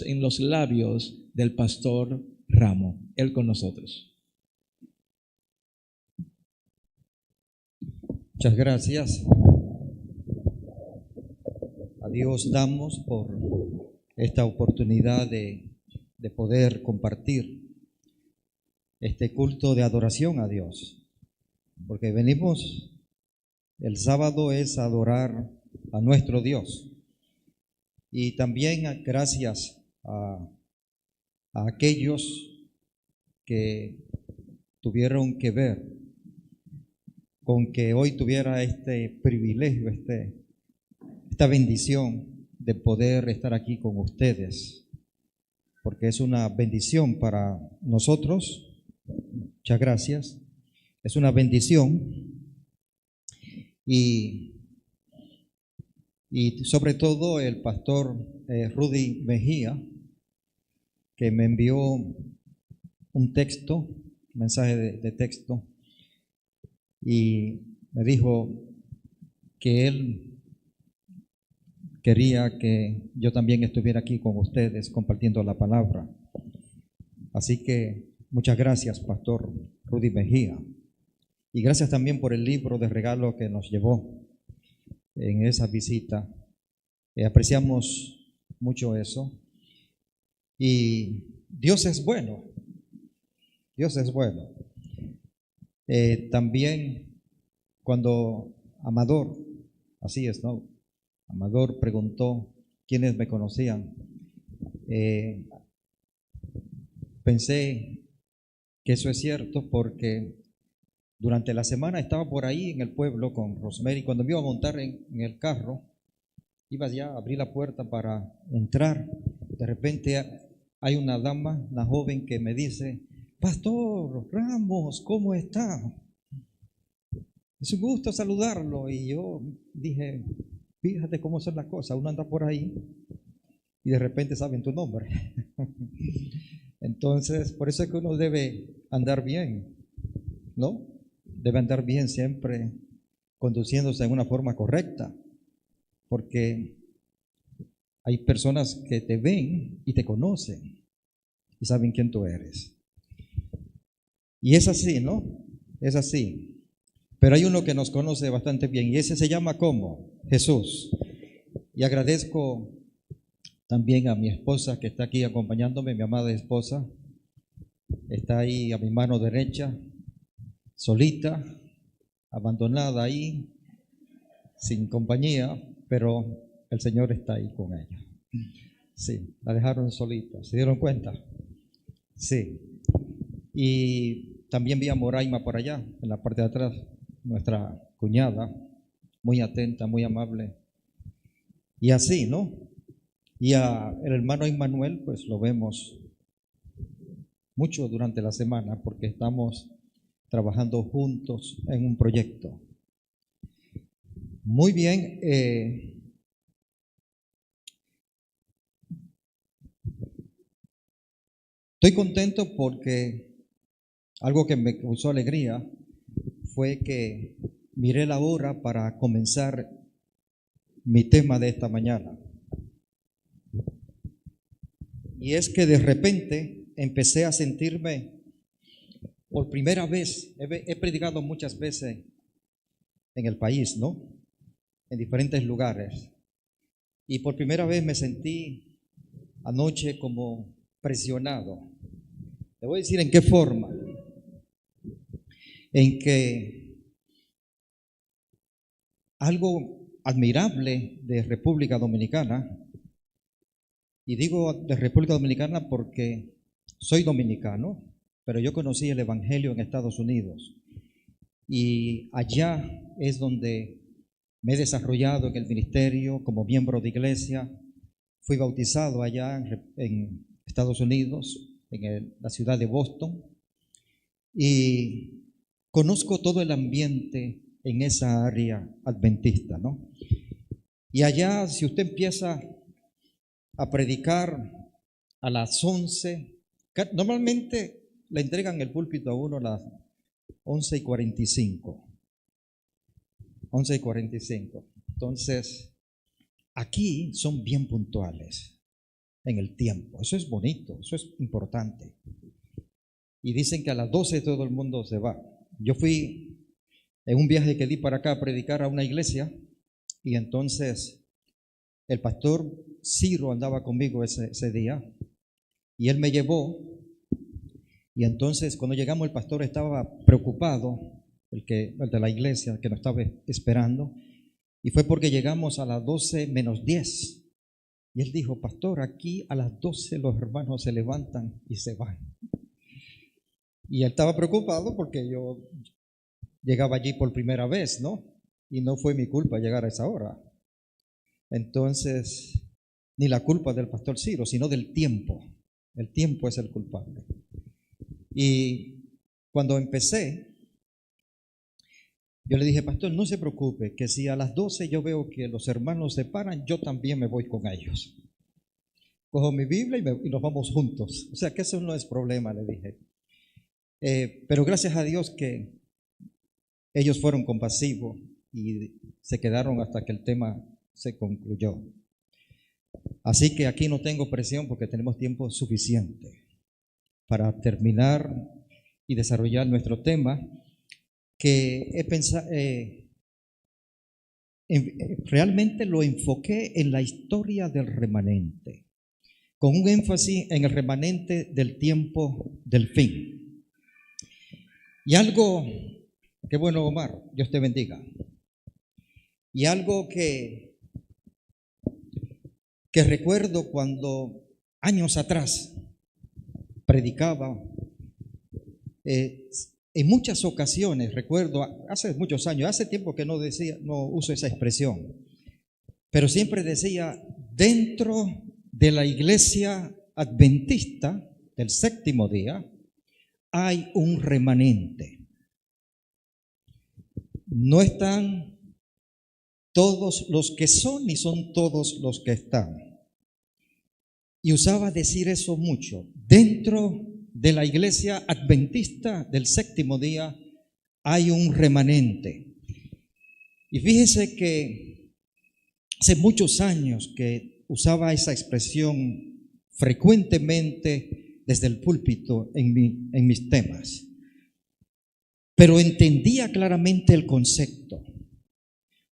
en los labios del pastor Ramo. Él con nosotros. Muchas gracias. A Dios damos por esta oportunidad de poder compartir este culto de adoración a Dios, porque venimos, el sábado es adorar a nuestro Dios, y también gracias a aquellos que tuvieron que ver con que hoy tuviera este privilegio, esta bendición de poder estar aquí con ustedes, porque es una bendición para nosotros. Muchas gracias. Es una bendición y sobre todo el pastor Rudy Mejía, que me envió un texto, mensaje de texto, y me dijo que él quería que yo también estuviera aquí con ustedes compartiendo la palabra. Así que muchas gracias, pastor Rudy Mejía, y gracias también por el libro de regalo que nos llevó en esa visita. Apreciamos mucho eso, y Dios es bueno. Dios es bueno. También cuando Amador, así es, ¿no? Amador preguntó quiénes me conocían. Pensé que eso es cierto, porque durante la semana estaba por ahí en el pueblo con Rosemary. Cuando me iba a montar en el carro, iba ya a abrir la puerta para entrar. De repente hay una dama, una joven, que me dice: Pastor Ramos, ¿cómo está? Es un gusto saludarlo. Y yo dije: fíjate cómo son las cosas, uno anda por ahí y de repente saben tu nombre. Entonces, por eso es que uno debe andar bien, ¿no? Debe andar bien siempre, conduciéndose en una forma correcta, porque hay personas que te ven y te conocen y saben quién tú eres. Y es así, ¿no? Es así. Pero hay uno que nos conoce bastante bien, y ese se llama ¿cómo? Jesús. Y agradezco también a mi esposa que está aquí acompañándome, mi amada esposa. Está ahí a mi mano derecha, solita, abandonada ahí, sin compañía, pero el Señor está ahí con ella. Sí, la dejaron solita, ¿se dieron cuenta? Sí. Y también vi a Moraima por allá, en la parte de atrás, nuestra cuñada, muy atenta, muy amable. Y así, ¿no? Y a el hermano Emmanuel, pues lo vemos mucho durante la semana, porque estamos trabajando juntos en un proyecto. Muy bien. Estoy contento porque algo que me causó alegría fue que miré la hora para comenzar mi tema de esta mañana. Y es que de repente empecé a sentirme, por primera vez, he predicado muchas veces en el país, ¿no? En diferentes lugares. Y por primera vez me sentí anoche como presionado. Le voy a decir en qué forma. En que algo admirable de República Dominicana, y digo de República Dominicana porque soy dominicano, pero yo conocí el Evangelio en Estados Unidos, y allá es donde me he desarrollado en el ministerio como miembro de iglesia. Fui bautizado allá en Estados Unidos, en la ciudad de Boston, y conozco todo el ambiente en esa área adventista, ¿no? Y allá, si usted empieza a predicar a las 11, normalmente le entregan el púlpito a uno a las 11:45. 11:45. Entonces, aquí son bien puntuales. en el tiempo. Eso es bonito, eso es importante. Y dicen que a las 12 todo el mundo se va. Yo fui en un viaje que di para acá a predicar a una iglesia y entonces el pastor Ciro andaba conmigo ese día y él me llevó y entonces cuando llegamos el pastor estaba preocupado, el de la iglesia que nos estaba esperando, y fue porque llegamos a las 12 menos 10 y él dijo: pastor, aquí a las 12 los hermanos se levantan y se van. Y él estaba preocupado porque yo llegaba allí por primera vez, ¿no? Y no fue mi culpa llegar a esa hora. Entonces, ni la culpa del pastor Ciro, sino del tiempo. El tiempo es el culpable. Y cuando empecé, yo le dije: pastor, no se preocupe, que si a las 12 yo veo que los hermanos se paran, yo también me voy con ellos. Cojo mi Biblia y nos vamos juntos. O sea que eso no es problema, le dije. Pero gracias a Dios que ellos fueron compasivos y se quedaron hasta que el tema se concluyó. Así que aquí no tengo presión porque tenemos tiempo suficiente para terminar y desarrollar nuestro tema, que he pensado, realmente lo enfoqué en la historia del remanente, con un énfasis en el remanente del tiempo del fin. Y algo, qué bueno, Omar, Dios te bendiga. Y algo que recuerdo cuando años atrás predicaba, en muchas ocasiones, recuerdo, hace muchos años, hace tiempo que no uso esa expresión, pero siempre decía: dentro de la iglesia adventista del séptimo día hay un remanente. No están todos los que son, ni son todos los que están. Y usaba decir eso mucho. Dentro de la iglesia adventista del séptimo día hay un remanente. Y fíjese que hace muchos años que usaba esa expresión frecuentemente desde el púlpito en mis temas. Pero entendía claramente el concepto.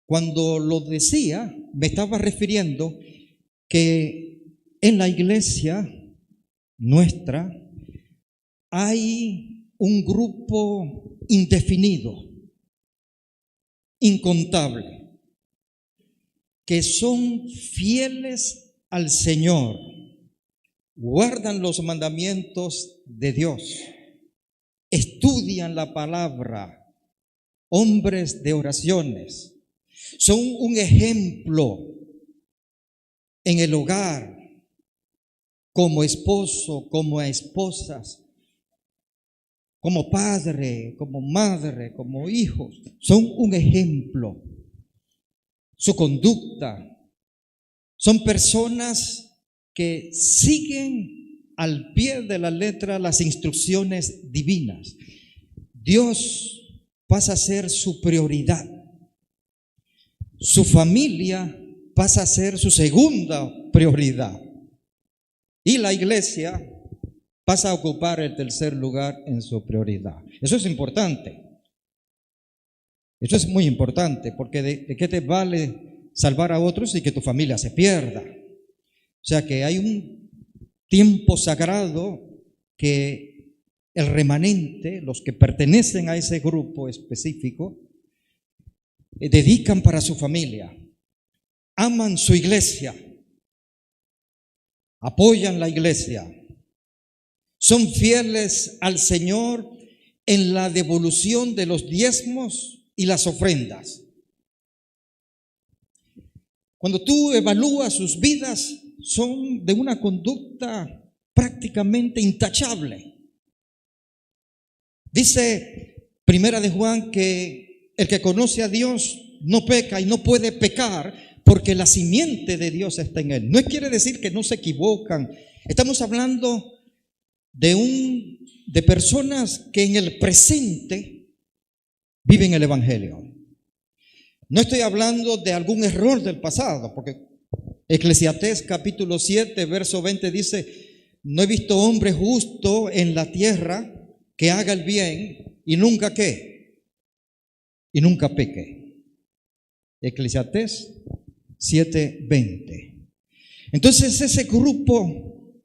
Cuando lo decía, me estaba refiriendo que en la iglesia nuestra hay un grupo indefinido, incontable, que son fieles al Señor, guardan los mandamientos de Dios, estudian la palabra, hombres de oraciones, son un ejemplo en el hogar, como esposo, como esposas, como padre, como madre, como hijos. Son un ejemplo. Su conducta. Son personas que siguen al pie de la letra las instrucciones divinas. Dios pasa a ser su prioridad. Su familia pasa a ser su segunda prioridad. Y la iglesia pasa a ocupar el tercer lugar en su prioridad. Eso es importante. Eso es muy importante, porque ¿de qué te vale salvar a otros y que tu familia se pierda? O sea que hay un tiempo sagrado que el remanente, los que pertenecen a ese grupo específico, dedican para su familia, aman su iglesia, apoyan la iglesia, son fieles al Señor en la devolución de los diezmos y las ofrendas. Cuando tú evalúas sus vidas, son de una conducta prácticamente intachable. Dice Primera de Juan que el que conoce a Dios no peca y no puede pecar porque la simiente de Dios está en él. No quiere decir que no se equivocan. Estamos hablando de personas que en el presente viven el evangelio. No estoy hablando de algún error del pasado, porque Eclesiastés capítulo 7, verso 20 dice: no he visto hombre justo en la tierra que haga el bien y nunca ¿qué? Y nunca peque. Eclesiastés 7, 20. Entonces ese grupo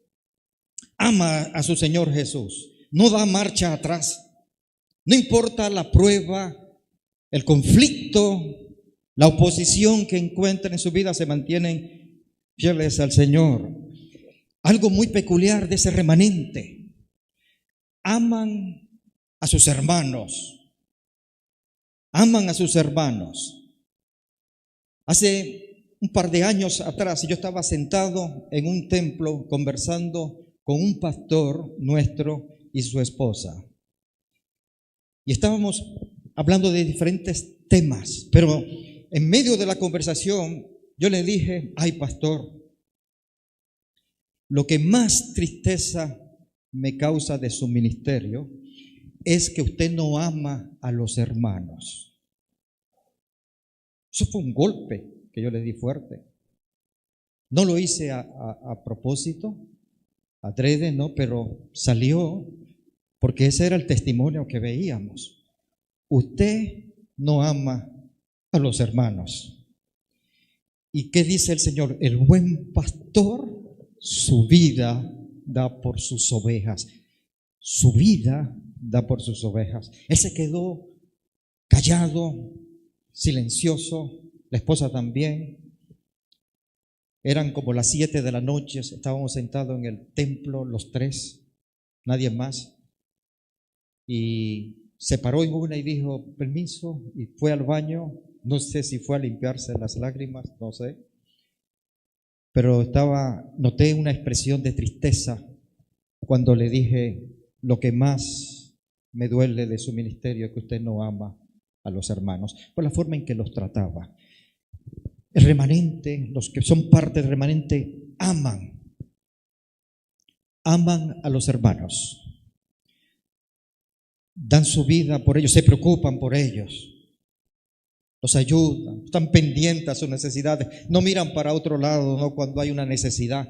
ama a su Señor Jesús, no da marcha atrás, no importa la prueba, el conflicto, la oposición que encuentren en su vida, se mantienen fieles al Señor. Algo muy peculiar de ese remanente: aman a sus hermanos, aman a sus hermanos. Hace un par de años atrás yo estaba sentado en un templo conversando con un pastor nuestro y su esposa, y estábamos hablando de diferentes temas, pero en medio de la conversación yo le dije: ay, pastor, lo que más tristeza me causa de su ministerio es que usted no ama a los hermanos. Eso fue un golpe que yo le di fuerte. No lo hice a propósito, adrede, no, pero salió porque ese era el testimonio que veíamos. Usted no ama a los hermanos. ¿Y qué dice el Señor? El buen pastor su vida da por sus ovejas. Su vida da por sus ovejas. Él se quedó callado, silencioso, la esposa también. Eran como las 7 de la noche, estábamos sentados en el templo los tres, nadie más. Y se paró en una y dijo: permiso, y fue al baño. No sé si fue a limpiarse las lágrimas, no sé. Pero noté una expresión de tristeza cuando le dije: lo que más me duele de su ministerio es que usted no ama a los hermanos, por la forma en que los trataba. El remanente, los que son parte del remanente, aman a los hermanos, dan su vida por ellos, se preocupan por ellos, los ayudan, están pendientes a sus necesidades, no miran para otro lado, no, cuando hay una necesidad.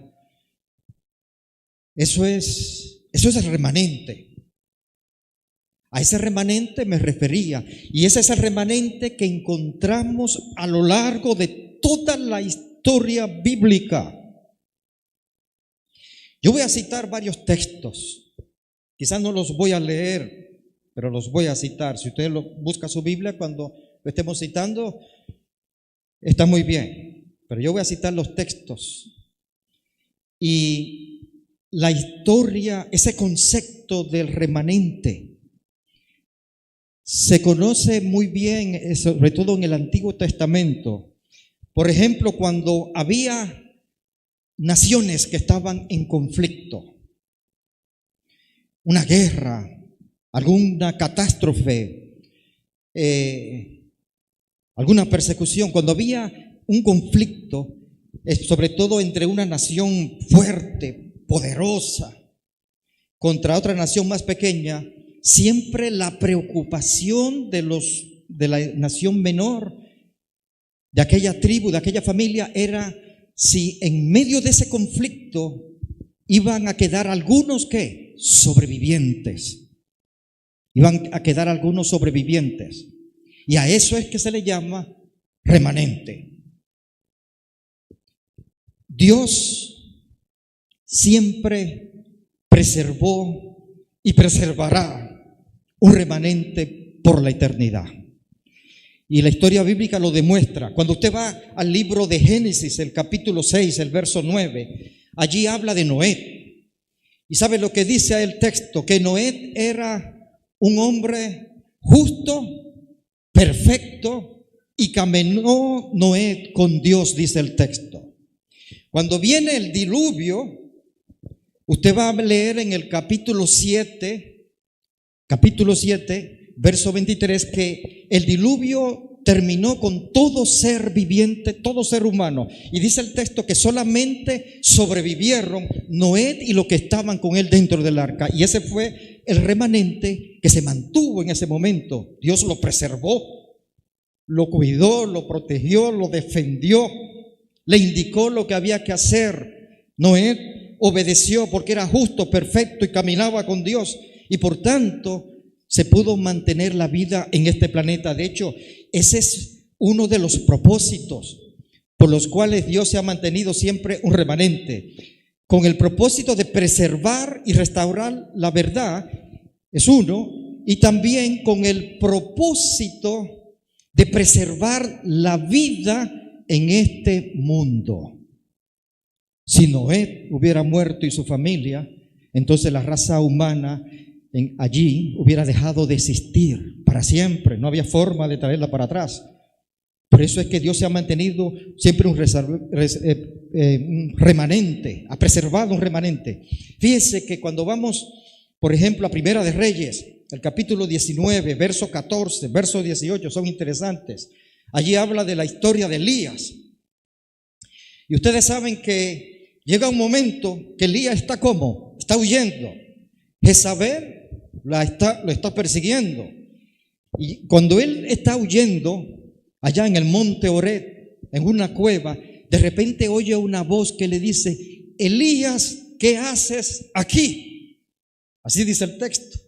Eso es el remanente. A ese remanente me refería, y ese es el remanente que encontramos a lo largo de toda la historia bíblica. Yo voy a citar varios textos, quizás no los voy a leer, pero los voy a citar. Si usted busca su Biblia cuando lo estemos citando, está muy bien, pero yo voy a citar los textos. Y la historia, ese concepto del remanente, se conoce muy bien, sobre todo en el Antiguo Testamento. Por ejemplo, cuando había naciones que estaban en conflicto, una guerra, alguna catástrofe, alguna persecución, cuando había un conflicto, sobre todo entre una nación fuerte, poderosa, contra otra nación más pequeña, siempre la preocupación de la nación menor, de aquella tribu, de aquella familia, era si en medio de ese conflicto iban a quedar algunos ¿qué? Sobrevivientes. Iban a quedar algunos sobrevivientes. Y a eso es que se le llama remanente. Dios siempre preservó y preservará un remanente por la eternidad. Y la historia bíblica lo demuestra. Cuando usted va al libro de Génesis, el capítulo 6, el verso 9, allí habla de Noé. ¿Y sabe lo que dice el texto? Que Noé era un hombre justo, perfecto, y caminó Noé con Dios, dice el texto. Cuando viene el diluvio, usted va a leer en el capítulo 7, verso 23, que el diluvio terminó con todo ser viviente, todo ser humano. Y dice el texto que solamente sobrevivieron Noé y los que estaban con él dentro del arca. Y ese fue el remanente que se mantuvo en ese momento. Dios lo preservó, lo cuidó, lo protegió, lo defendió, le indicó lo que había que hacer. Noé obedeció porque era justo, perfecto y caminaba con Dios, y por tanto se pudo mantener la vida en este planeta. De hecho, ese es uno de los propósitos por los cuales Dios se ha mantenido siempre un remanente, con el propósito de preservar y restaurar la verdad, es uno, y también con el propósito de preservar la vida en este mundo. Si Noé hubiera muerto y su familia, entonces la raza humana allí hubiera dejado de existir para siempre. No había forma de traerla para atrás. Por eso es que Dios se ha mantenido siempre un remanente, ha preservado un remanente. Fíjese que cuando vamos, por ejemplo, a Primera de Reyes, el capítulo 19, verso 14, verso 18, son interesantes. Allí habla de la historia de Elías. Y ustedes saben que llega un momento que Elías está ¿cómo? Está huyendo. Jezabel lo está persiguiendo. Y cuando él está huyendo, allá en el monte Oreb, en una cueva, de repente oye una voz que le dice: Elías, ¿qué haces aquí? Así dice el texto.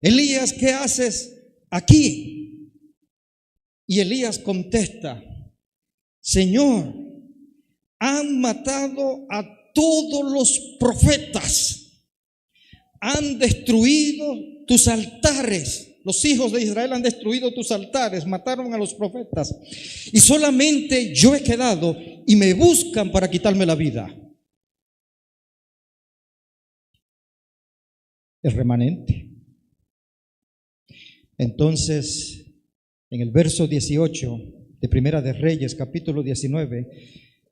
Elías, ¿qué haces aquí? Y Elías contesta: Señor, han matado a todos los profetas, han destruido tus altares. Los hijos de Israel han destruido tus altares, mataron a los profetas, y solamente yo he quedado y me buscan para quitarme la vida. El remanente. Entonces, en el verso 18 de Primera de Reyes, capítulo 19,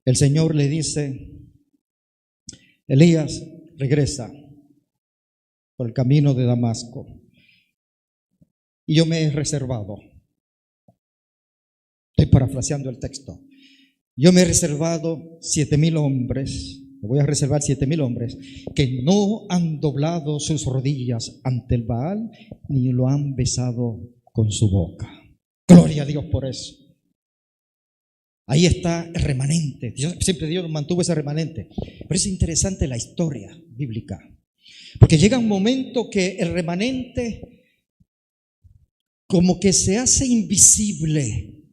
el Señor le dice: Elías, regresa por el camino de Damasco, y yo me he reservado. Estoy parafraseando el texto. Yo me he reservado 7,000 hombres. Me voy a reservar 7,000 hombres que no han doblado sus rodillas ante el Baal ni lo han besado con su boca. Gloria a Dios por eso. Ahí está el remanente. Siempre Dios mantuvo ese remanente. Pero es interesante la historia bíblica, porque llega un momento que el remanente como que se hace invisible,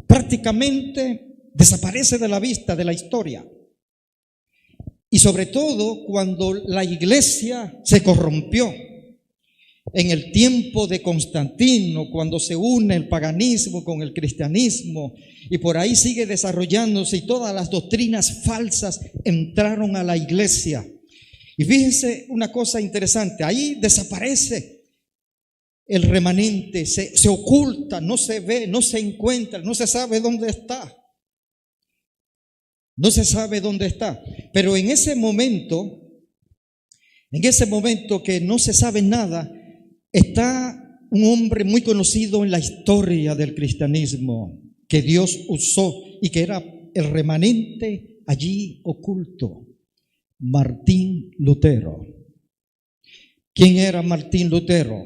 prácticamente desaparece de la vista de la historia. Y sobre todo cuando la iglesia se corrompió en el tiempo de Constantino, cuando se une el paganismo con el cristianismo y por ahí sigue desarrollándose, y todas las doctrinas falsas entraron a la iglesia. Y fíjense una cosa interesante, ahí desaparece el remanente, se oculta, no se ve, no se encuentra, no se sabe dónde está. No se sabe dónde está. Pero en ese momento que no se sabe nada, está un hombre muy conocido en la historia del cristianismo, que Dios usó y que era el remanente allí oculto: Martín Lutero. ¿Quién era Martín Lutero?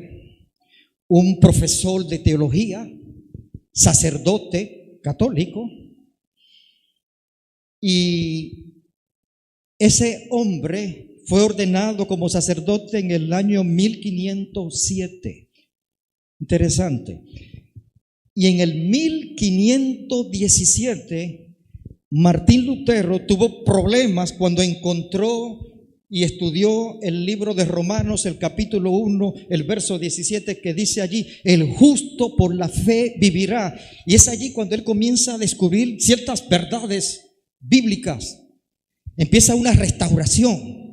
Un profesor de teología, sacerdote católico. Y ese hombre fue ordenado como sacerdote en el año 1507. Interesante. Y en el 1517, Martín Lutero tuvo problemas cuando encontró y estudió el libro de Romanos, el capítulo 1, el verso 17, que dice allí: el justo por la fe vivirá. Y es allí cuando él comienza a descubrir ciertas verdades bíblicas. Empieza una restauración.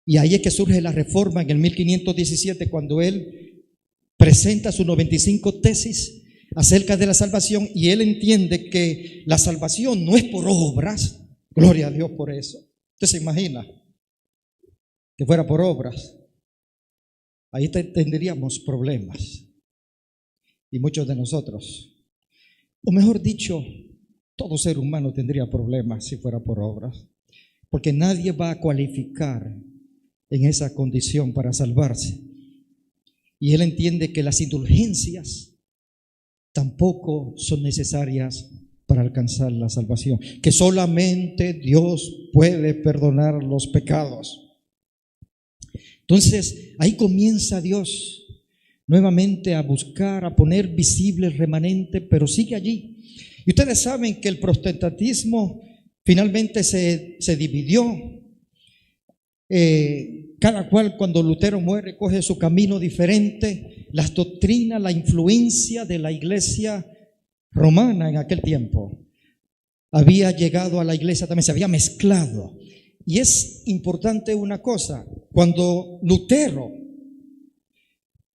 Y ahí es que surge la reforma en el 1517, cuando él presenta sus 95 tesis acerca de la salvación, y él entiende que la salvación no es por obras. Gloria a Dios por eso. Usted se imagina que fuera por obras, ahí tendríamos problemas, y muchos de nosotros, o mejor dicho, todo ser humano tendría problemas si fuera por obras, porque nadie va a cualificar en esa condición para salvarse. Y él entiende que las indulgencias tampoco son necesarias para alcanzar la salvación, que solamente Dios puede perdonar los pecados. Entonces, ahí comienza Dios nuevamente a buscar, a poner visible el remanente, pero sigue allí. Y ustedes saben que el protestantismo finalmente se dividió. Cada cual, cuando Lutero muere, coge su camino diferente. Las doctrinas, la influencia de la iglesia romana en aquel tiempo había llegado a la iglesia también, se había mezclado. Y es importante una cosa: cuando Lutero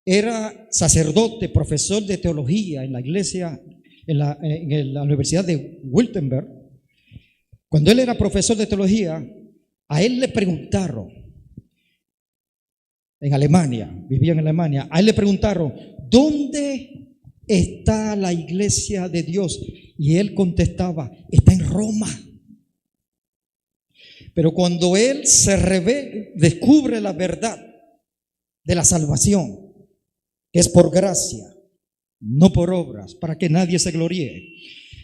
era sacerdote, profesor de teología en la iglesia, en la Universidad de Wittenberg, cuando él era profesor de teología, a él le preguntaron, en Alemania, vivía en Alemania, a él le preguntaron, ¿dónde está la iglesia de Dios? Y él contestaba, está en Roma. Pero cuando él se revela, descubre la verdad de la salvación, que es por gracia, no por obras, para que nadie se gloríe.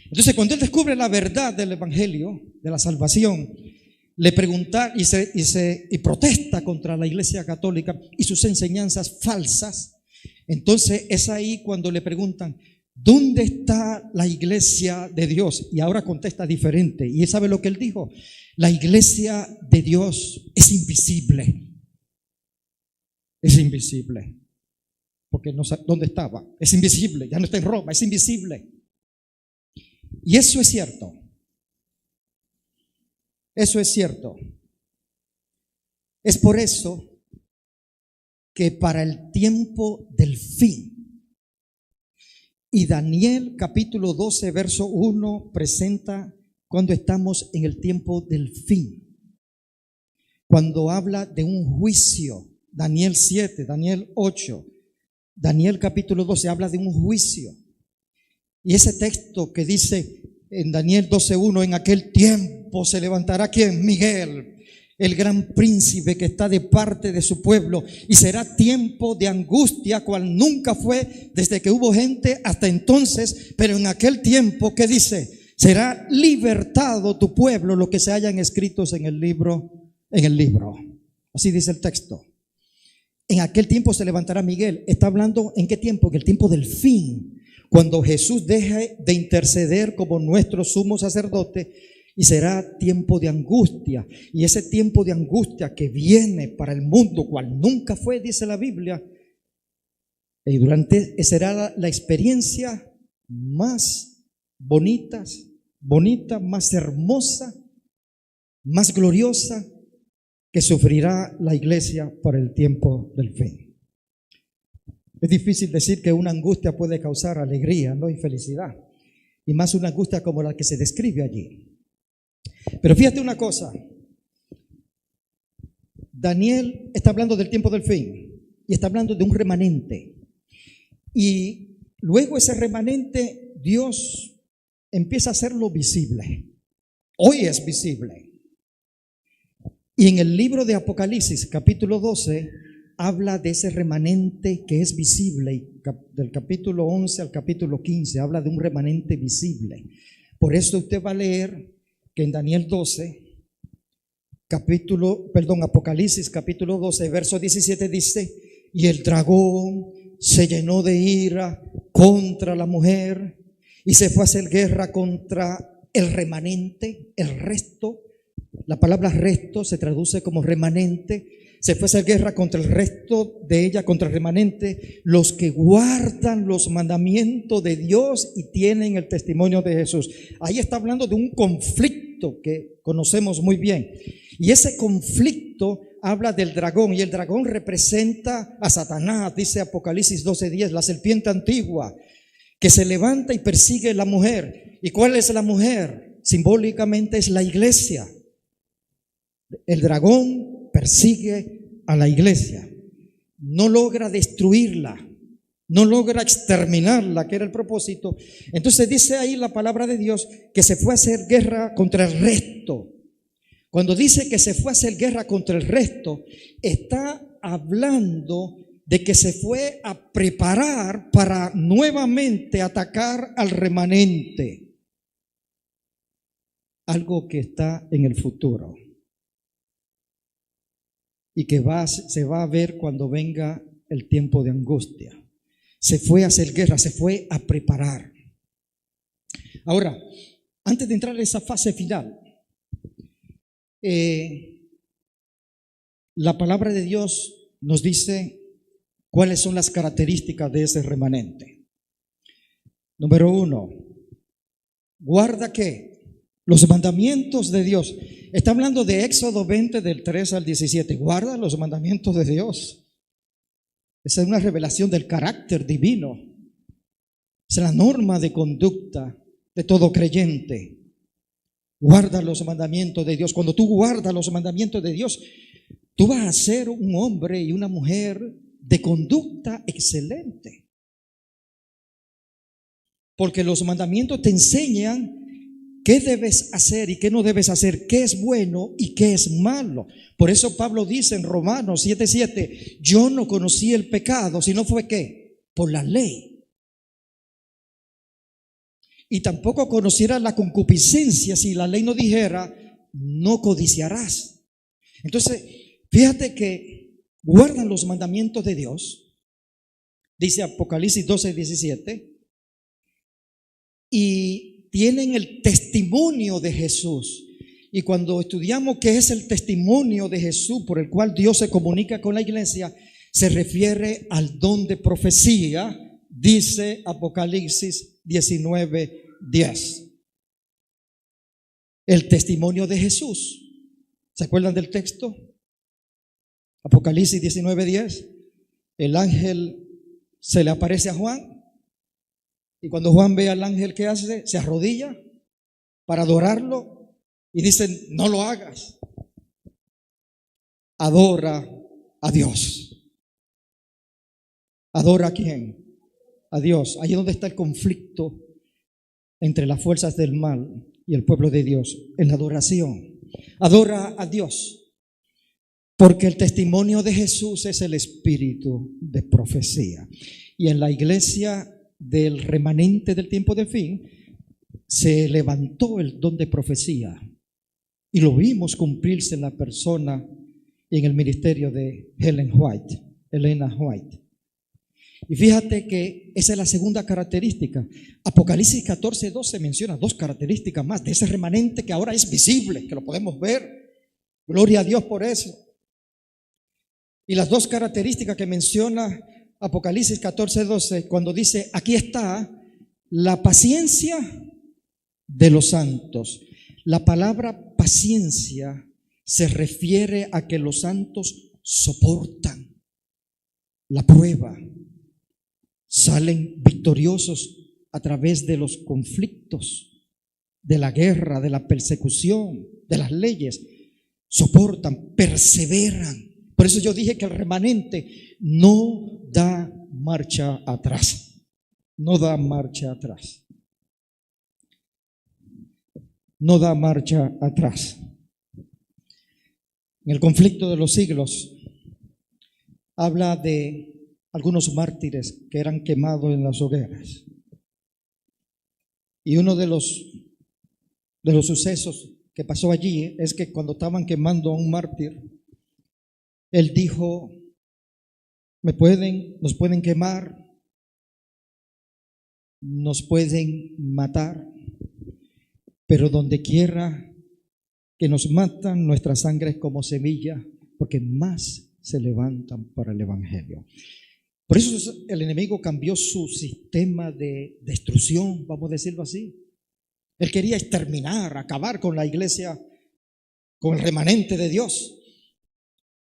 Entonces, cuando él descubre la verdad del evangelio, de la salvación, le pregunta y protesta contra la iglesia católica y sus enseñanzas falsas. Entonces es ahí cuando le preguntan, ¿dónde está la iglesia de Dios? Y ahora contesta diferente. ¿Y sabe lo que él dijo? La iglesia de Dios es invisible. Es invisible. Porque no sabe dónde estaba. Es invisible. Ya no está en Roma. Es invisible. Y eso es cierto. Eso es cierto. Es por eso que para el tiempo del fin, y Daniel capítulo 12 verso 1 presenta cuando estamos en el tiempo del fin, cuando habla de un juicio. Daniel 7, Daniel 8, Daniel capítulo 12 habla de un juicio. Y ese texto que dice en Daniel 12:1, en aquel tiempo se levantará ¿quién? Miguel, el gran príncipe que está de parte de su pueblo, y será tiempo de angustia cual nunca fue desde que hubo gente hasta entonces, pero en aquel tiempo, ¿qué dice? Será libertado tu pueblo, lo que se hayan escritos en el libro. Así dice el texto. En aquel tiempo se levantará Miguel. Está hablando ¿en qué tiempo? En el tiempo del fin, cuando Jesús deje de interceder como nuestro sumo sacerdote, y será tiempo de angustia. Y ese tiempo de angustia que viene para el mundo, cual nunca fue, dice la Biblia, y será la experiencia más bonita, más hermosa, más gloriosa que sufrirá la iglesia para el tiempo del fin. Es difícil decir que una angustia puede causar alegría, ¿no? Y felicidad, y más una angustia como la que se describe allí. Pero fíjate una cosa, Daniel está hablando del tiempo del fin y está hablando de un remanente, y luego ese remanente Dios empieza a hacerlo visible. Hoy es visible. Y en el libro de Apocalipsis capítulo 12 habla de ese remanente que es visible, y del capítulo 11 al capítulo 15 habla de un remanente visible. Por eso usted va a leer que en Daniel 12, Apocalipsis capítulo 12, verso 17 dice, y el dragón se llenó de ira contra la mujer y se fue a hacer guerra contra el remanente, el resto. La palabra resto se traduce como remanente. Se fue a hacer guerra contra el resto de ella, contra el remanente, los que guardan los mandamientos de Dios y tienen el testimonio de Jesús. Ahí está hablando de un conflicto que conocemos muy bien. Y ese conflicto habla del dragón, y el dragón representa a Satanás, dice Apocalipsis 12:10, la serpiente antigua que se levanta y persigue a la mujer. ¿Y cuál es la mujer? Simbólicamente es la iglesia. El dragón persigue a la iglesia, no logra destruirla, no logra exterminarla, que era el propósito. Entonces dice ahí la palabra de Dios que se fue a hacer guerra contra el resto. Cuando dice que se fue a hacer guerra contra el resto, está hablando de que se fue a preparar para nuevamente atacar al remanente. algo que está en el futuro y que se va a ver cuando venga el tiempo de angustia. Se fue a hacer guerra, se fue a preparar. Ahora, antes de entrar en esa fase final, la palabra de Dios nos dice cuáles son las características de ese remanente. Número 1, guarda ¿qué? Los mandamientos de Dios. Está hablando de Éxodo 20 del 3 al 17. Guarda los mandamientos de Dios. Esa es una revelación del carácter divino. Es la norma de conducta de todo creyente. Guarda los mandamientos de Dios. Cuando tú guardas los mandamientos de Dios, tú vas a ser un hombre y una mujer de conducta excelente. Porque los mandamientos te enseñan qué debes hacer y qué no debes hacer, qué es bueno y qué es malo. Por eso Pablo dice en Romanos 7:7, yo no conocí el pecado, sino fue ¿qué? Por la ley. Y tampoco conociera la concupiscencia si la ley no dijera, no codiciarás. Entonces, fíjate que guardan los mandamientos de Dios, dice Apocalipsis 12:17, y tienen el testimonio de Jesús. Y cuando estudiamos qué es el testimonio de Jesús por el cual Dios se comunica con la iglesia, se refiere al don de profecía, dice Apocalipsis 19:10. El testimonio de Jesús. ¿Se acuerdan del texto? Apocalipsis 19:10. El ángel se le aparece a Juan. Y cuando Juan ve al ángel, ¿qué hace? Se arrodilla para adorarlo y dice, no lo hagas. Adora a Dios. ¿Adora a quién? A Dios. Ahí es donde está el conflicto entre las fuerzas del mal y el pueblo de Dios, en la adoración. Adora a Dios, porque el testimonio de Jesús es el espíritu de profecía. Y en la iglesia del remanente del tiempo de fin, se levantó el don de profecía y lo vimos cumplirse en la persona y en el ministerio de Elena White. Y fíjate que esa es la segunda característica. Apocalipsis 14:12 menciona dos características más de ese remanente que ahora es visible, que lo podemos ver. Gloria a Dios por eso. Y las dos características que menciona Apocalipsis 14:12, cuando dice, aquí está la paciencia de los santos. La palabra paciencia se refiere a que los santos soportan la prueba, salen victoriosos a través de los conflictos, de la guerra, de la persecución, de las leyes. Soportan, perseveran. Por eso yo dije que el remanente no da marcha atrás. No da marcha atrás. No da marcha atrás. En el conflicto de los siglos habla de algunos mártires que eran quemados en las hogueras. Y uno de los sucesos que pasó allí es que cuando estaban quemando a un mártir, él dijo, nos pueden quemar, nos pueden matar, pero donde quiera que nos matan, nuestra sangre es como semilla, porque más se levantan para el evangelio. Por eso el enemigo cambió su sistema de destrucción, vamos a decirlo así. Él quería exterminar, acabar con la iglesia, con el remanente de Dios.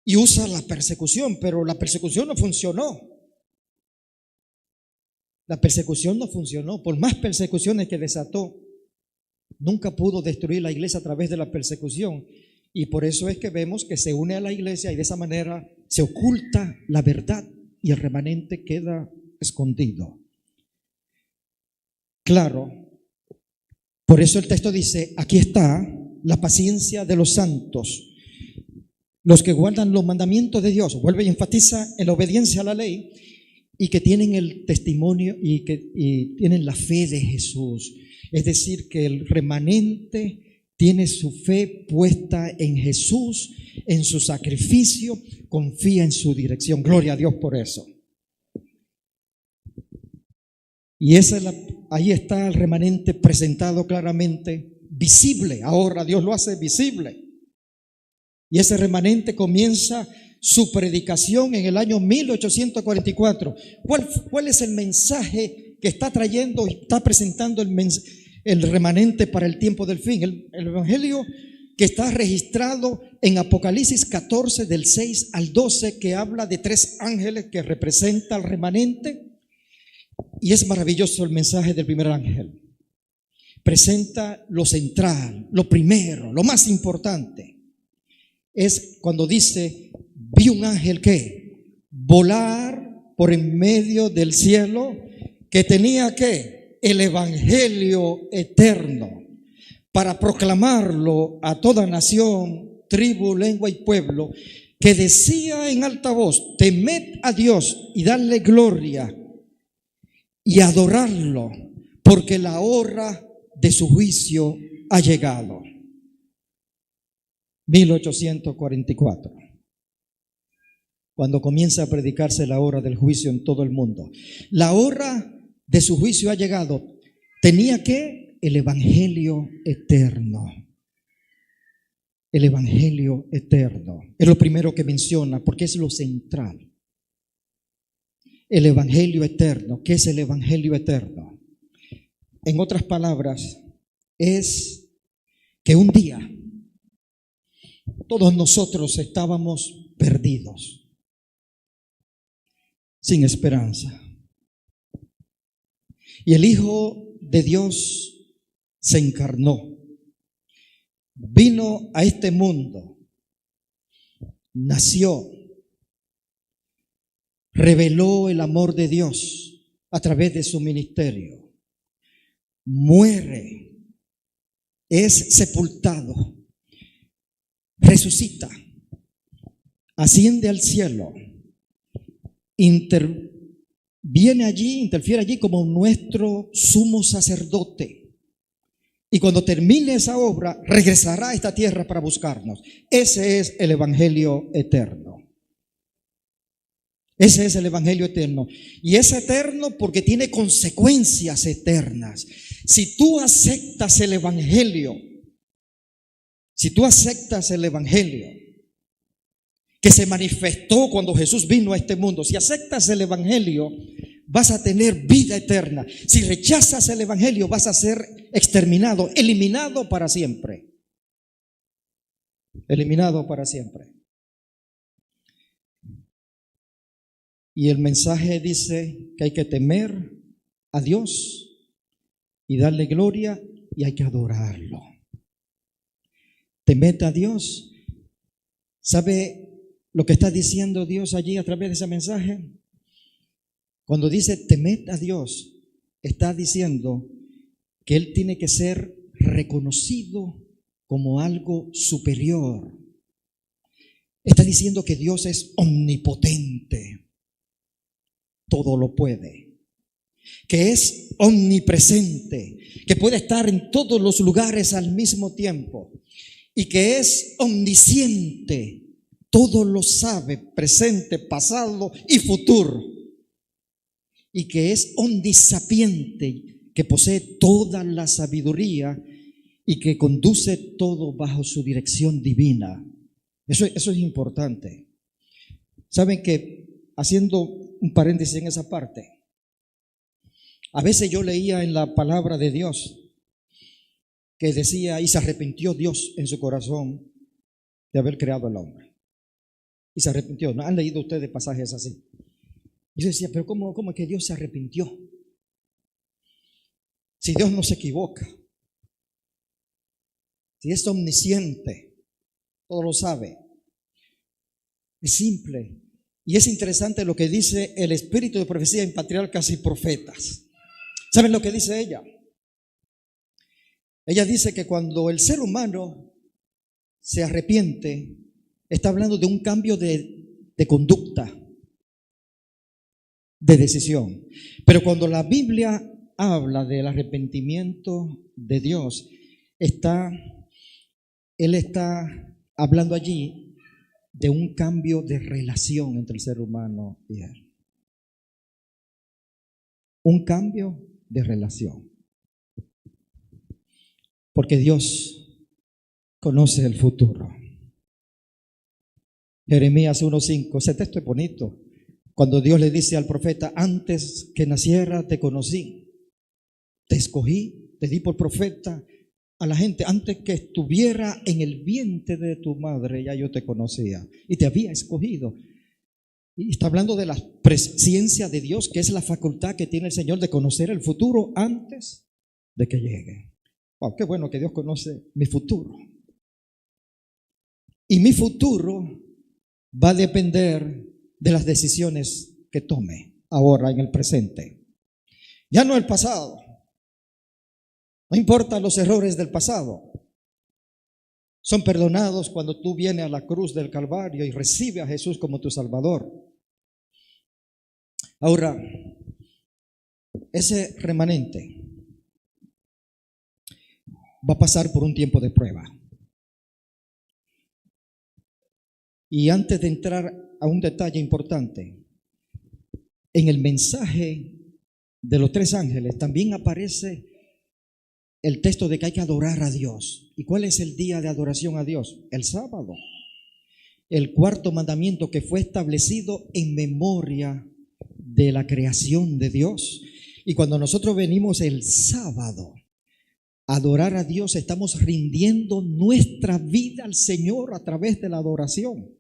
Y usa la persecución, pero la persecución no funcionó. La persecución no funcionó. Por más persecuciones que desató, nunca pudo destruir la iglesia a través de la persecución. Y por eso es que vemos que se une a la iglesia y de esa manera se oculta la verdad y el remanente queda escondido. Claro, por eso el texto dice, aquí está la paciencia de los santos, los que guardan los mandamientos de Dios. Vuelve y enfatiza en la obediencia a la ley y que tienen el testimonio y tienen la fe de Jesús. Es decir, que el remanente tiene su fe puesta en Jesús, en su sacrificio, confía en su dirección. Gloria a Dios por eso. Y ahí está el remanente presentado claramente, visible. Ahora Dios lo hace visible. Y ese remanente comienza su predicación en el año 1844. ¿Cuál es el mensaje que está trayendo y está presentando el remanente para el tiempo del fin? El evangelio que está registrado en Apocalipsis 14 del 6 al 12, que habla de 3 ángeles que representan al remanente. Y es maravilloso el mensaje del primer ángel. Presenta lo central, lo primero, lo más importante. Es cuando dice: vi un ángel que volar por en medio del cielo, que tenía que el evangelio eterno para proclamarlo a toda nación, tribu, lengua y pueblo, que decía en alta voz: temed a Dios y darle gloria y adorarlo, porque la hora de su juicio ha llegado. 1844, cuando comienza a predicarse la hora del juicio en todo el mundo. La hora de su juicio ha llegado. Tenía que el evangelio eterno. El evangelio eterno es lo primero que menciona, porque es lo central. El evangelio eterno. ¿Qué es el evangelio eterno? En otras palabras, es que un día todos nosotros estábamos perdidos, sin esperanza. Y el Hijo de Dios se encarnó, vino a este mundo, nació, reveló el amor de Dios a través de su ministerio, muere, es sepultado, resucita, asciende al cielo, interfiere allí como nuestro sumo sacerdote, y cuando termine esa obra regresará a esta tierra para buscarnos. Ese es el evangelio eterno. Ese es el evangelio eterno. Y es eterno porque tiene consecuencias eternas. Si tú aceptas el evangelio, que se manifestó cuando Jesús vino a este mundo, si aceptas el evangelio, vas a tener vida eterna. Si rechazas el evangelio, vas a ser exterminado, eliminado para siempre. Eliminado para siempre. Y el mensaje dice que hay que temer a Dios y darle gloria, y hay que adorarlo. Temed a Dios. ¿Sabe lo que está diciendo Dios allí a través de ese mensaje? Cuando dice temed a Dios, está diciendo que Él tiene que ser reconocido como algo superior. Está diciendo que Dios es omnipotente, todo lo puede, que es omnipresente, que puede estar en todos los lugares al mismo tiempo, y que es omnisciente, todo lo sabe, presente, pasado y futuro, y que es omnisapiente, que posee toda la sabiduría y que conduce todo bajo su dirección divina. Eso es importante. Saben que, haciendo un paréntesis en esa parte, a veces yo leía en la palabra de Dios que decía: y se arrepintió Dios en su corazón de haber creado al hombre. Y se arrepintió. ¿No han leído ustedes pasajes así? Y yo decía: pero ¿cómo es que Dios se arrepintió? Si Dios no se equivoca, si es omnisciente, todo lo sabe. Es simple. Y es interesante lo que dice el espíritu de profecía en patriarcas y profetas. ¿Saben lo que dice ella? Ella dice que cuando el ser humano se arrepiente, está hablando de un cambio de conducta, de decisión. Pero cuando la Biblia habla del arrepentimiento de Dios, está él está hablando allí de un cambio de relación entre el ser humano y él. Un cambio de relación. Porque Dios conoce el futuro. Jeremías 1:5, ese texto es bonito. Cuando Dios le dice al profeta: antes que naciera te conocí, te escogí, te di por profeta a la gente. Antes que estuviera en el vientre de tu madre ya yo te conocía y te había escogido. Y está hablando de la presencia de Dios, que es la facultad que tiene el Señor de conocer el futuro antes de que llegue. Wow, qué bueno que Dios conoce mi futuro. Y mi futuro va a depender de las decisiones que tome ahora en el presente. Ya no el pasado. No importa los errores del pasado. Son perdonados cuando tú vienes a la cruz del Calvario y recibes a Jesús como tu Salvador. Ahora, ese remanente va a pasar por un tiempo de prueba. Y antes de entrar a un detalle importante, en el mensaje de los 3 ángeles también aparece el texto de que hay que adorar a Dios. ¿Y cuál es el día de adoración a Dios? El sábado. El 4º mandamiento que fue establecido en memoria de la creación de Dios. Y cuando nosotros venimos el sábado a adorar a Dios, estamos rindiendo nuestra vida al Señor a través de la adoración.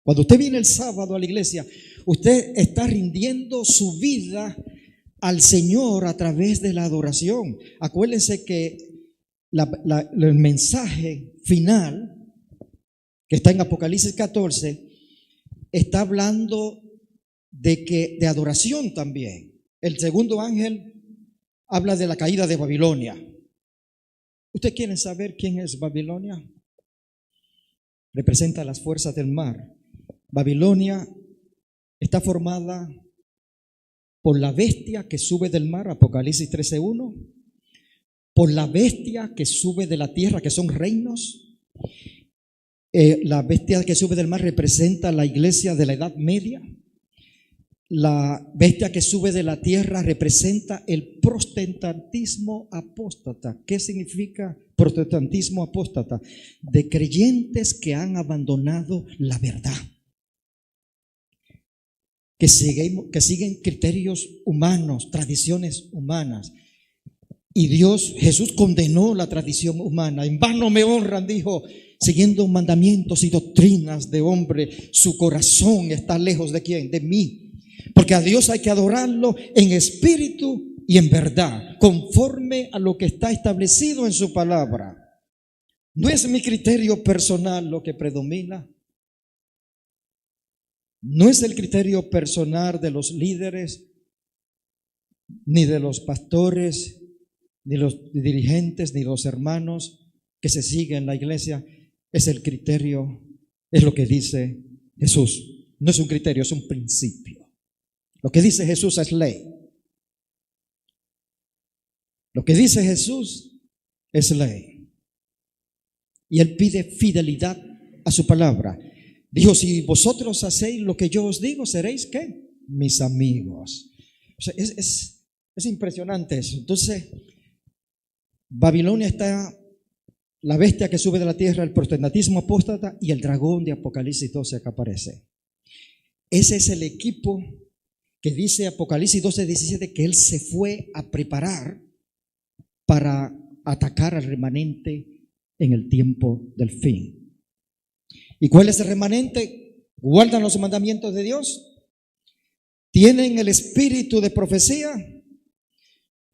Cuando usted viene el sábado a la iglesia, usted está rindiendo su vida al Señor a través de la adoración. Acuérdense que el mensaje final, que está en Apocalipsis 14, está hablando de adoración también. El 2º ángel habla de la caída de Babilonia. ¿Usted quiere saber quién es Babilonia? Representa las fuerzas del mar. Babilonia está formada por la bestia que sube del mar, Apocalipsis 13:1, por la bestia que sube de la tierra, que son reinos. La bestia que sube del mar representa la iglesia de la Edad Media. La bestia que sube de la tierra representa el protestantismo apóstata. ¿Qué significa protestantismo apóstata? De creyentes que han abandonado la verdad, que siguen criterios humanos, tradiciones humanas. Y Jesús condenó la tradición humana. En vano me honran, dijo, siguiendo mandamientos y doctrinas de hombre. Su corazón está lejos de ¿quién? De mí. Porque a Dios hay que adorarlo en espíritu y en verdad, conforme a lo que está establecido en su palabra. No es mi criterio personal lo que predomina. No es el criterio personal de los líderes, ni de los pastores, ni los dirigentes, ni los hermanos que se siguen en la iglesia. Es el criterio, es lo que dice Jesús. No es un criterio, es un principio. Lo que dice Jesús es ley. Lo que dice Jesús es ley. Y Él pide fidelidad a su palabra. Dijo, si vosotros hacéis lo que yo os digo, ¿seréis qué? Mis amigos. O sea, es impresionante eso. Entonces, Babilonia está la bestia que sube de la tierra, el protestantismo apóstata y el dragón de Apocalipsis 12 que aparece. Ese es el equipo que dice Apocalipsis 12:17 que Él se fue a preparar para atacar al remanente en el tiempo del fin. ¿Y cuál es el remanente? ¿Guardan los mandamientos de Dios? ¿Tienen el espíritu de profecía?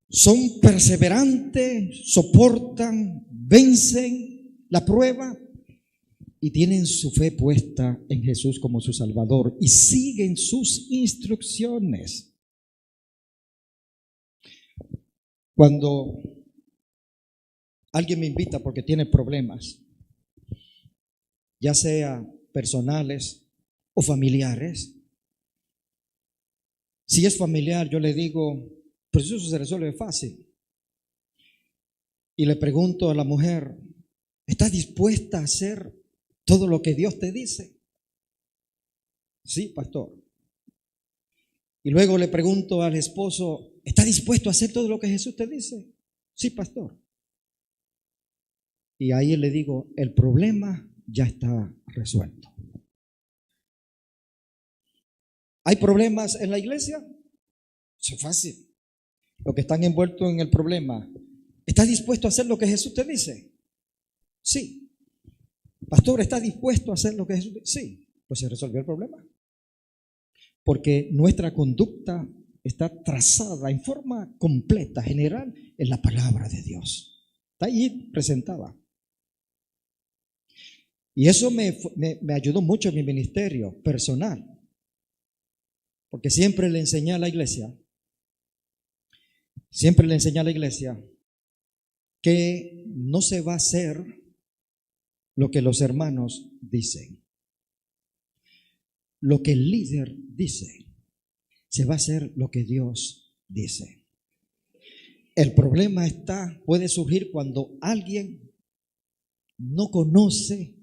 ¿Son perseverantes? ¿Soportan? ¿Vencen la prueba? Y tienen su fe puesta en Jesús como su Salvador y siguen sus instrucciones. Cuando alguien me invita porque tiene problemas, ya sea personales o familiares, si es familiar, yo le digo, pues eso se resuelve fácil. Y le pregunto a la mujer, ¿Estás dispuesta a hacer todo lo que Dios te dice? Sí, pastor. Y luego le pregunto al esposo, ¿está dispuesto a hacer todo lo que Jesús te dice? Sí, pastor. Y ahí le digo, el problema ya está resuelto. ¿Hay problemas en la iglesia? Eso es fácil. Los que están envueltos en el problema, ¿estás dispuesto a hacer lo que Jesús te dice? Sí. Pastor, ¿estás dispuesto a hacer lo que Jesús te dice? Sí. Pues se resolvió el problema. Porque nuestra conducta está trazada en forma completa, general, en la palabra de Dios. Está ahí presentada. Y eso me ayudó mucho en mi ministerio personal. Porque siempre le enseñé a la iglesia, que no se va a hacer lo que los hermanos dicen. Lo que el líder dice, se va a hacer lo que Dios dice. El problema puede surgir cuando alguien no conoce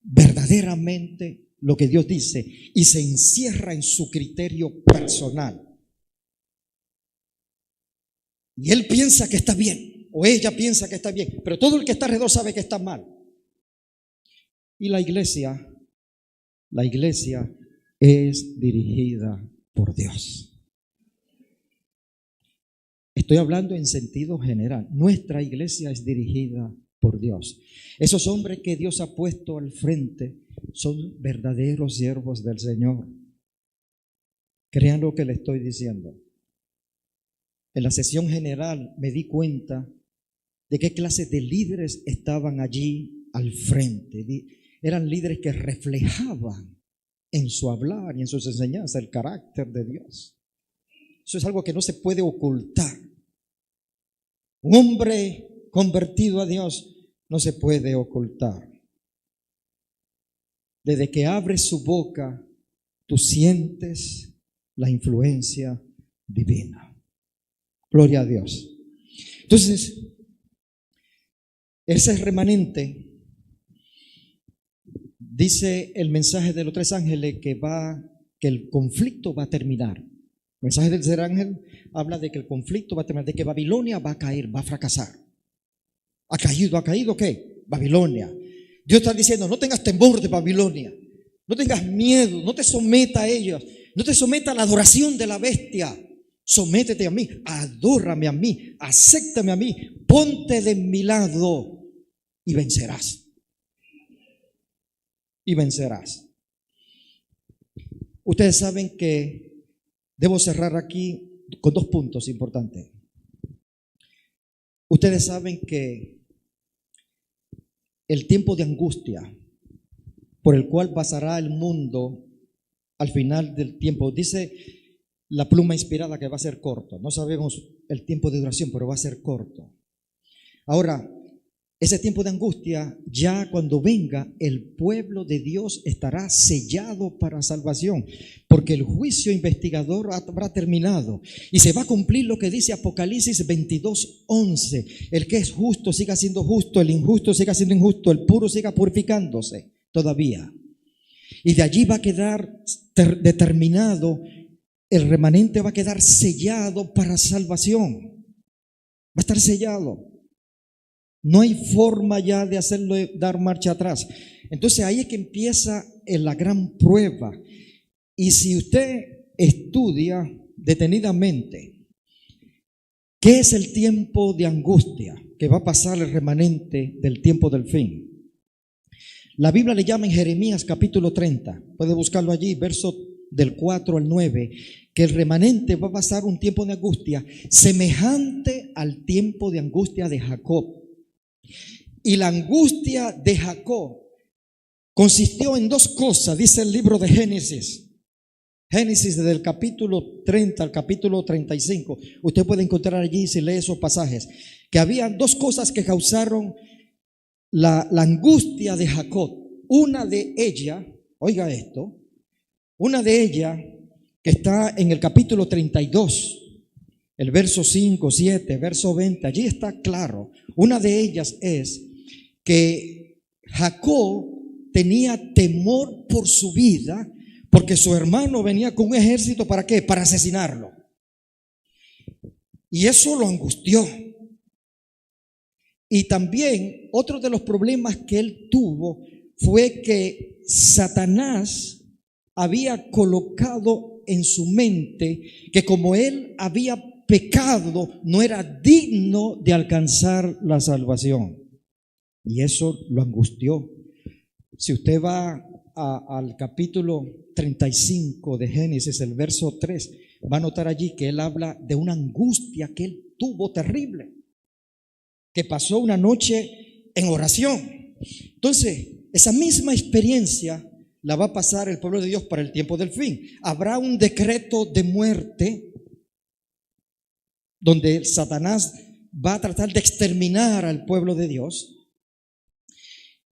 verdaderamente lo que Dios dice y se encierra en su criterio personal. Y él piensa que está bien, o ella piensa que está bien, pero todo el que está alrededor sabe que está mal. Y la iglesia es dirigida por Dios. Estoy hablando en sentido general. Nuestra iglesia es dirigida por Dios. Esos hombres que Dios ha puesto al frente son verdaderos siervos del Señor. Crean lo que le estoy diciendo. En la sesión general me di cuenta de qué clase de líderes estaban allí al frente. Eran líderes que reflejaban en su hablar y en sus enseñanzas el carácter de Dios. Eso es algo que no se puede ocultar. Un hombre convertido a Dios no se puede ocultar. Desde que abre su boca, tú sientes la influencia divina. Gloria a Dios. Entonces, ese remanente, dice el mensaje de los tres ángeles que el conflicto va a terminar. El mensaje del tercer ángel habla de que el conflicto va a terminar, de que Babilonia va a caer, va a fracasar. ¿Ha caído qué? Babilonia. Dios está diciendo, no tengas temor de Babilonia, no tengas miedo, no te someta a ellos, no te someta a la adoración de la bestia. Sométete a mí, adórame a mí, acéptame a mí, ponte de mi lado y vencerás. Y vencerás. Ustedes saben que debo cerrar aquí con 2 puntos importantes. Ustedes saben que el tiempo de angustia por el cual pasará el mundo al final del tiempo, dice la pluma inspirada que va a ser corto. No sabemos el tiempo de duración, pero va a ser corto. Ahora, ese tiempo de angustia, ya cuando venga, el pueblo de Dios estará sellado para salvación, porque el juicio investigador habrá terminado y se va a cumplir lo que dice Apocalipsis 22:11. El que es justo siga siendo justo, el injusto siga siendo injusto, el puro siga purificándose todavía. Y de allí va a quedar determinado, el remanente va a quedar sellado para salvación. Va a estar sellado. No hay forma ya de hacerlo, dar marcha atrás. Entonces ahí es que empieza la gran prueba. Y si usted estudia detenidamente qué es el tiempo de angustia que va a pasar el remanente del tiempo del fin, la Biblia le llama en Jeremías capítulo 30, puede buscarlo allí, verso del 4 al 9, que el remanente va a pasar un tiempo de angustia semejante al tiempo de angustia de Jacob. Y la angustia de Jacob consistió en 2 cosas, dice el libro de Génesis. Génesis desde el capítulo 30 al capítulo 35. Usted puede encontrar allí, si lee esos pasajes, que había 2 cosas que causaron la angustia de Jacob. Una de ellas, oiga esto, una de ellas que está en el capítulo 32, el verso 5, 7, verso 20, allí está claro. Una de ellas es que Jacob tenía temor por su vida porque su hermano venía con un ejército. ¿Para qué? Para asesinarlo. Y eso lo angustió. Y también otro de los problemas que él tuvo fue que Satanás había colocado en su mente que como él había pecado, no era digno de alcanzar la salvación. Y eso lo angustió. Si usted va al capítulo 35 de Génesis, el verso 3, va a notar allí que él habla de una angustia que él tuvo terrible, que pasó una noche en oración. Entonces, esa misma experiencia la va a pasar el pueblo de Dios para el tiempo del fin. Habrá un decreto de muerte donde Satanás va a tratar de exterminar al pueblo de Dios.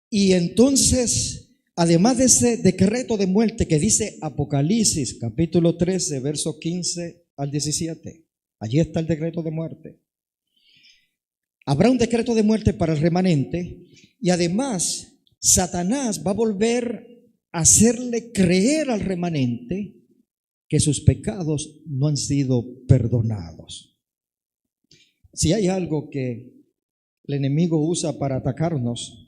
Y entonces, además de ese decreto de muerte que dice Apocalipsis capítulo 13, verso 15 al 17, allí está el decreto de muerte. Habrá un decreto de muerte para el remanente y además Satanás va a volver a hacerle creer al remanente que sus pecados no han sido perdonados. Si hay algo que el enemigo usa para atacarnos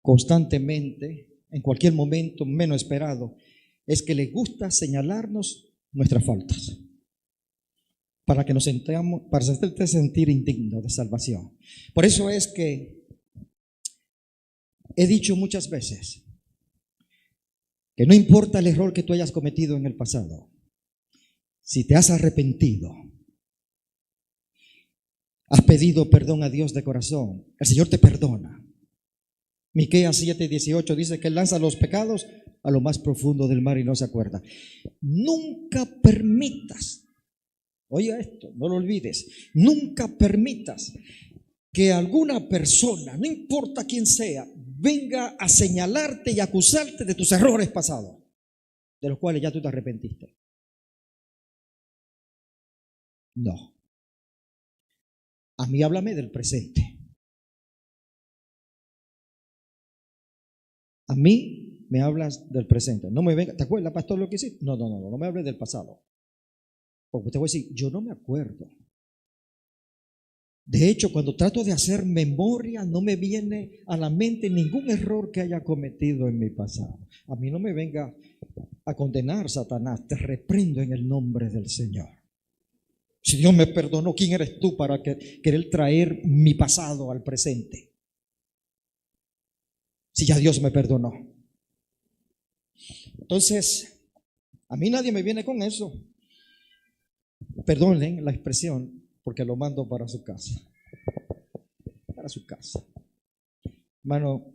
constantemente, en cualquier momento menos esperado, es que le gusta señalarnos nuestras faltas para que nos sentamos, para hacerte sentir indigno de salvación. Por eso es que he dicho muchas veces que no importa el error que tú hayas cometido en el pasado, si te has arrepentido, has pedido perdón a Dios de corazón, el Señor te perdona. Miqueas 7:18 dice que Él lanza los pecados a lo más profundo del mar y no se acuerda. Nunca permitas, oiga esto, no lo olvides, nunca permitas que alguna persona, no importa quién sea, venga a señalarte y acusarte de tus errores pasados, de los cuales ya tú te arrepentiste. No. A mí háblame del presente. A mí me hablas del presente. No me venga, ¿te acuerdas, pastor, lo que hiciste? No me hables del pasado. Porque te voy a decir, yo no me acuerdo. De hecho, cuando trato de hacer memoria, no me viene a la mente ningún error que haya cometido en mi pasado. A mí no me venga a condenar, Satanás. Te reprendo en el nombre del Señor. Si Dios me perdonó, ¿quién eres tú para querer traer mi pasado al presente? Si ya Dios me perdonó. Entonces, a mí nadie me viene con eso. Perdonen la expresión, porque lo mando para su casa. Para su casa. Hermano,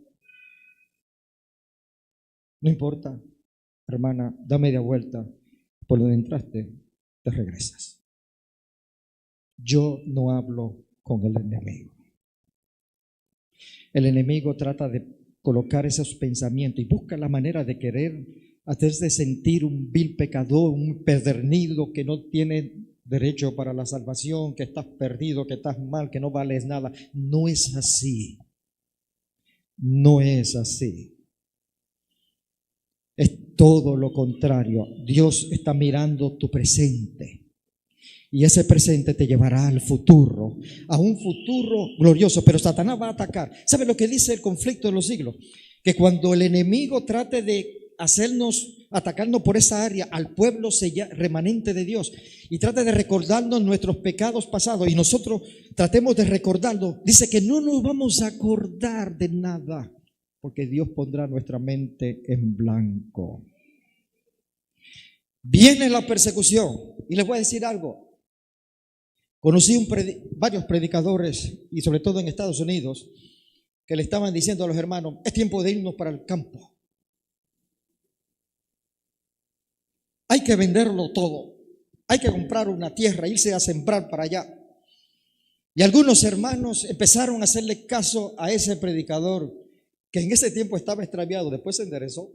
no importa, hermana, da media vuelta. Por donde entraste, te regresas. Yo no hablo con el enemigo. El enemigo trata de colocar esos pensamientos y busca la manera de querer hacerse sentir un vil pecador, un pedernido que no tiene derecho para la salvación, que estás perdido, que estás mal, que no vales nada. No es así. No es así. Es todo lo contrario. Dios está mirando tu presente. Y ese presente te llevará al futuro, a un futuro glorioso. Pero Satanás va a atacar. ¿Sabe lo que dice el conflicto de los siglos? Que cuando el enemigo trate de atacarnos por esa área, al pueblo remanente de Dios, y trate de recordarnos nuestros pecados pasados, y nosotros tratemos de recordarlo, dice que no nos vamos a acordar de nada, porque Dios pondrá nuestra mente en blanco. Viene la persecución, y les voy a decir algo. Conocí varios predicadores, y sobre todo en Estados Unidos, que le estaban diciendo a los hermanos, es tiempo de irnos para el campo. Hay que venderlo todo. Hay que comprar una tierra, irse a sembrar para allá. Y algunos hermanos empezaron a hacerle caso a ese predicador que en ese tiempo estaba extraviado, después se enderezó.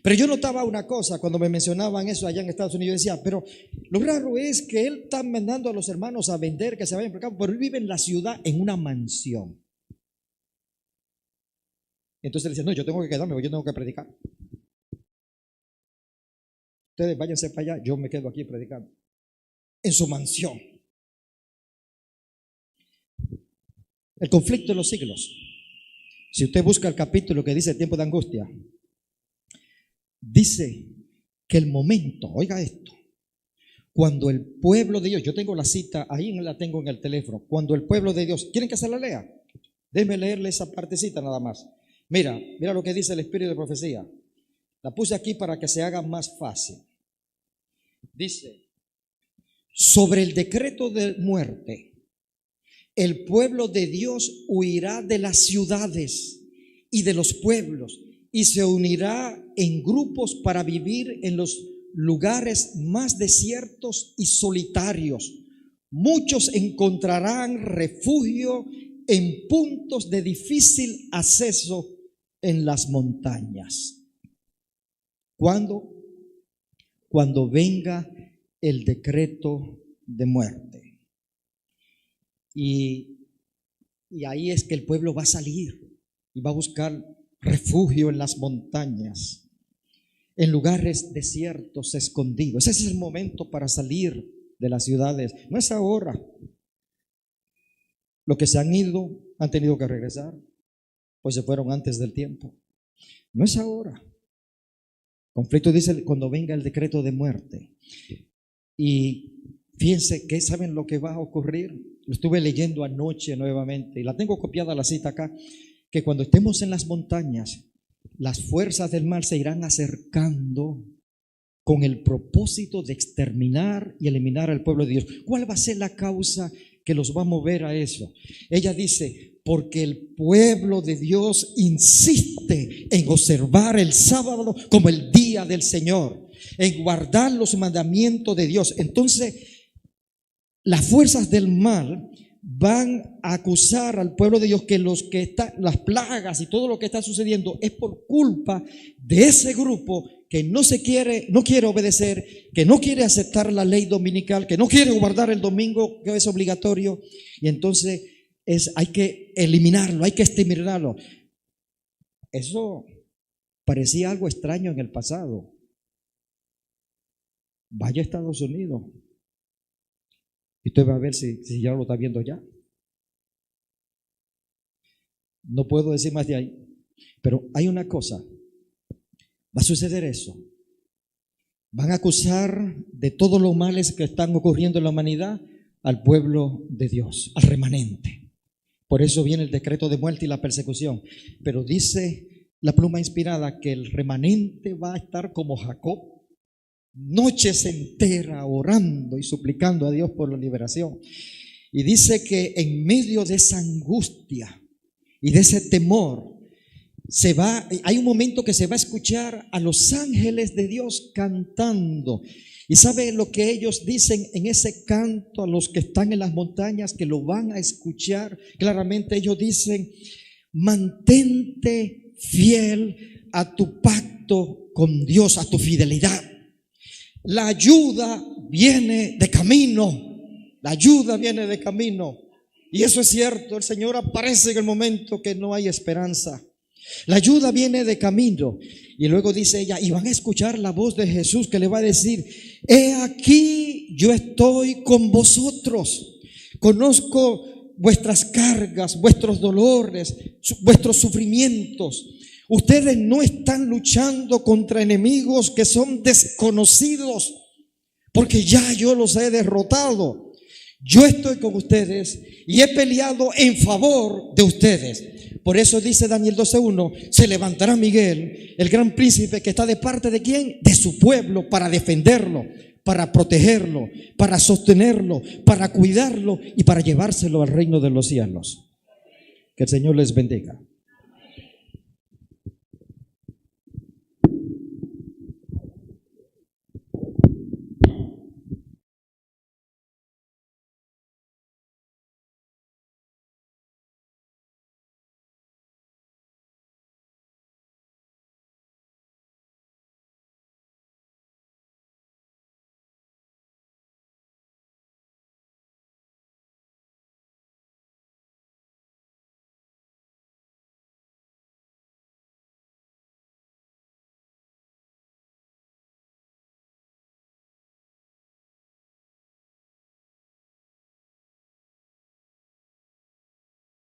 Pero yo notaba una cosa cuando me mencionaban eso allá en Estados Unidos. Yo decía, pero lo raro es que él está mandando a los hermanos a vender, que se vayan por el campo, pero él vive en la ciudad en una mansión. Entonces le dice, no, yo tengo que quedarme, porque yo tengo que predicar. Ustedes váyanse para allá, yo me quedo aquí predicando. En su mansión. El conflicto de los siglos. Si usted busca el capítulo que dice el tiempo de angustia, dice que el momento, oiga esto, cuando el pueblo de Dios, yo tengo la cita, ahí la tengo en el teléfono, cuando el pueblo de Dios, ¿quieren que se la lea? Déjenme leerle esa partecita nada más. Mira lo que dice el Espíritu de Profecía. La puse aquí para que se haga más fácil. Dice, sobre el decreto de muerte, el pueblo de Dios huirá de las ciudades y de los pueblos y se unirá en grupos para vivir en los lugares más desiertos y solitarios. Muchos encontrarán refugio en puntos de difícil acceso en las montañas. ¿Cuándo? Cuando venga el decreto de muerte. Y ahí es que el pueblo va a salir y va a buscar refugio en las montañas, en lugares desiertos, escondidos. Ese es el momento para salir de las ciudades. No es ahora. Los que se han ido han tenido que regresar, pues se fueron antes del tiempo. No es ahora. Conflicto dice cuando venga el decreto de muerte. Y fíjense que saben lo que va a ocurrir. Lo estuve leyendo anoche nuevamente y la tengo copiada la cita acá, que cuando estemos en las montañas, las fuerzas del mal se irán acercando con el propósito de exterminar y eliminar al pueblo de Dios. ¿Cuál va a ser la causa que los va a mover a eso? Ella dice, porque el pueblo de Dios insiste en observar el sábado como el día del Señor, en guardar los mandamientos de Dios. Entonces, las fuerzas del mal van a acusar al pueblo de Dios que las plagas y todo lo que está sucediendo es por culpa de ese grupo que no quiere obedecer, que no quiere aceptar la ley dominical, que no quiere guardar el domingo que es obligatorio, y entonces hay que eliminarlo, hay que exterminarlo. Eso parecía algo extraño en el pasado. Vaya a Estados Unidos y usted va a ver si ya lo está viendo ya. No puedo decir más de ahí, pero hay una cosa. Va a suceder eso. Van a acusar de todos los males que están ocurriendo en la humanidad al pueblo de Dios, al remanente. Por eso viene el decreto de muerte y la persecución. Pero dice la pluma inspirada que el remanente va a estar como Jacob, noches enteras orando y suplicando a Dios por la liberación. Y dice que en medio de esa angustia y de ese temor, hay un momento que se va a escuchar a los ángeles de Dios cantando. Y sabe lo que ellos dicen en ese canto a los que están en las montañas, que lo van a escuchar claramente. Ellos dicen: mantente fiel a tu pacto con Dios, a tu fidelidad. La ayuda viene de camino. La ayuda viene de camino. Y eso es cierto. El Señor aparece en el momento que no hay esperanza. La ayuda viene de camino. Y luego dice ella, y van a escuchar la voz de Jesús que le va a decir: he aquí, yo estoy con vosotros. Conozco vuestras cargas, vuestros dolores, vuestros sufrimientos. Ustedes no están luchando contra enemigos que son desconocidos, porque ya yo los he derrotado. Yo estoy con ustedes y he peleado en favor de ustedes. Por eso dice Daniel 12:1, se levantará Miguel, el gran príncipe, que está de parte de ¿quién? De su pueblo, para defenderlo, para protegerlo, para sostenerlo, para cuidarlo y para llevárselo al reino de los cielos. Que el Señor les bendiga.